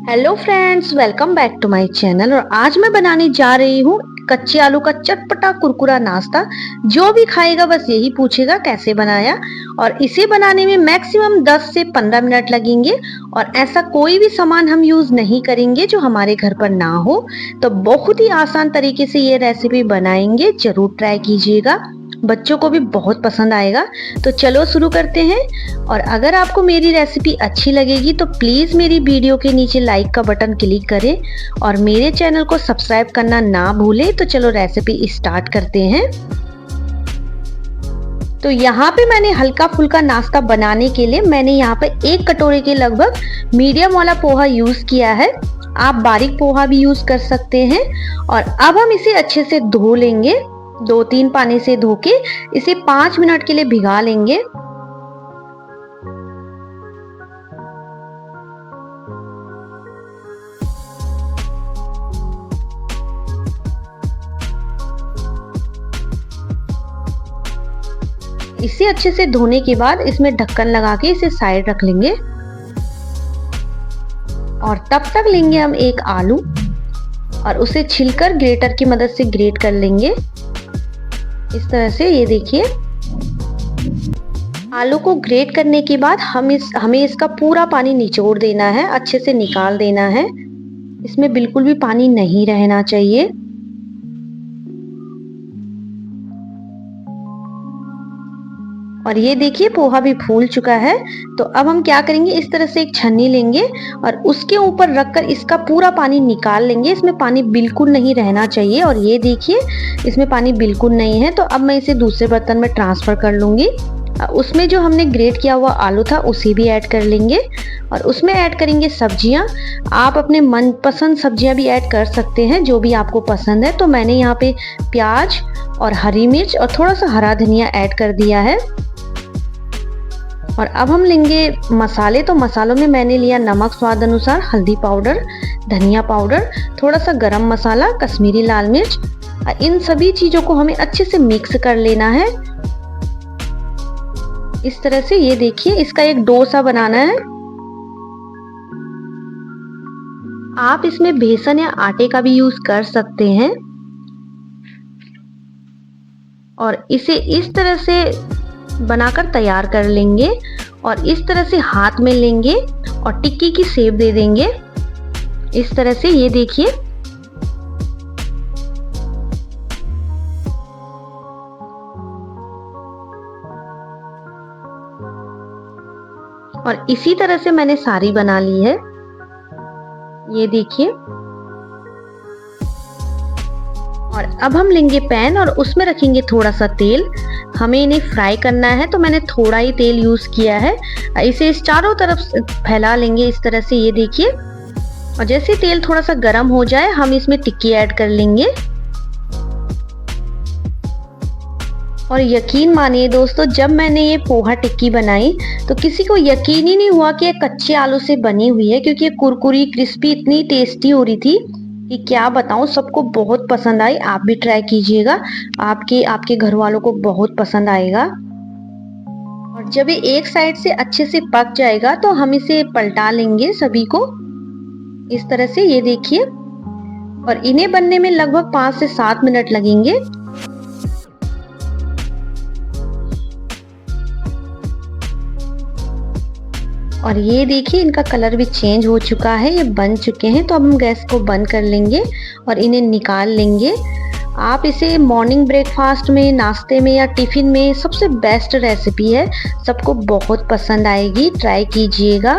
Hello friends, welcome back to my channel. और आज मैं बनाने जा रही हूँ कच्चे आलू का चटपटा कुरकुरा नाश्ता। जो भी खाएगा बस यही पूछेगा कैसे बनाया। और इसे बनाने में मैक्सिमम 10 से 15 मिनट लगेंगे। और ऐसा कोई भी सामान हम यूज नहीं करेंगे जो हमारे घर पर ना हो। तो बहुत ही आसान तरीके से ये रेसिपी बनाएंगे, जरूर ट्राई कीजिएगा, बच्चों को भी बहुत पसंद आएगा। तो चलो शुरू करते हैं। और अगर आपको मेरी रेसिपी अच्छी लगेगी तो प्लीज़ मेरी वीडियो के नीचे लाइक का बटन क्लिक करें और मेरे चैनल को सब्सक्राइब करना ना भूलें। तो चलो रेसिपी स्टार्ट करते हैं। तो यहाँ पे मैंने हल्का फुल्का नाश्ता बनाने के लिए मैंने यहाँ पे 1 कटोरे के लगभग मीडियम वाला पोहा यूज किया है। आप बारीक पोहा भी यूज कर सकते हैं। और अब हम इसे अच्छे से धो लेंगे। 2-3 पानी से धो के इसे 5 मिनट के लिए भिगा लेंगे। इसे अच्छे से धोने के बाद इसमें ढक्कन लगा के इसे साइड रख लेंगे। और तब तक लेंगे हम एक आलू और उसे छिलकर ग्रेटर की मदद से ग्रेट कर लेंगे। इस तरह से ये देखिए, आलू को ग्रेट करने के बाद हमें इसका पूरा पानी निचोड़ देना है, अच्छे से निकाल देना है। इसमें बिल्कुल भी पानी नहीं रहना चाहिए। और ये देखिए पोहा भी फूल चुका है। तो अब हम क्या करेंगे, इस तरह से एक छन्नी लेंगे और उसके ऊपर रखकर इसका पूरा पानी निकाल लेंगे। इसमें पानी बिल्कुल नहीं रहना चाहिए। और ये देखिए इसमें पानी बिल्कुल नहीं है। तो अब मैं इसे दूसरे बर्तन में ट्रांसफर कर लूंगी। उसमें जो हमने ग्रेट किया हुआ आलू था उसे भी ऐड कर लेंगे। और उसमें ऐड करेंगे सब्जियां। आप अपने मनपसंद सब्जियां भी ऐड कर सकते हैं, जो भी आपको पसंद है। तो मैंने यहाँ पे प्याज और हरी मिर्च और थोड़ा सा हरा धनिया ऐड कर दिया है। और अब हम लेंगे मसाले। तो मसालों में मैंने लिया नमक स्वाद अनुसार, हल्दी पाउडर, धनिया पाउडर, थोड़ा सा गरम मसाला, कश्मीरी लाल मिर्च। इन सभी चीजों को हमें अच्छे से मिक्स कर लेना है। इस तरह से ये देखिए, इसका एक डो सा बनाना है। आप इसमें बेसन या आटे का भी यूज कर सकते हैं। और इसे इस तरह से बनाकर तैयार कर लेंगे। और इस तरह से हाथ में लेंगे और टिक्की की शेप दे देंगे। इस तरह से ये देखिए। और इसी तरह से मैंने सारी बना ली है, ये देखिए। और अब हम लेंगे पैन और उसमें रखेंगे थोड़ा सा तेल। हमें इन्हें फ्राई करना है, तो मैंने थोड़ा ही तेल यूज किया है। इसे इस चारों तरफ फैला लेंगे इस तरह से, ये देखिए। और जैसे तेल थोड़ा सा गर्म हो जाए हम इसमें टिक्की ऐड कर लेंगे। और यकीन मानिए दोस्तों, जब मैंने ये पोहा टिक्की बनाई तो किसी को यकीन ही नहीं हुआ कि ये कच्चे आलू से बनी हुई है, क्योंकि ये कुरकुरी क्रिस्पी इतनी टेस्टी हो रही थी कि क्या बताऊं। सबको बहुत पसंद आई। आप भी ट्राई कीजिएगा, आपके घर वालों को बहुत पसंद आएगा। और जब ये एक साइड से अच्छे से पक जाएगा तो हम इसे पलटा लेंगे सभी को इस तरह से, ये देखिए। और इन्हें बनने में लगभग 5 से 7 मिनट लगेंगे। और ये देखिए इनका कलर भी चेंज हो चुका है, ये बन चुके हैं। तो अब हम गैस को बंद कर लेंगे और इन्हें निकाल लेंगे। आप इसे मॉर्निंग ब्रेकफास्ट में, नाश्ते में या टिफिन में सबसे बेस्ट रेसिपी है। सबको बहुत पसंद आएगी। ट्राई कीजिएगा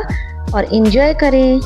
और एंजॉय करें।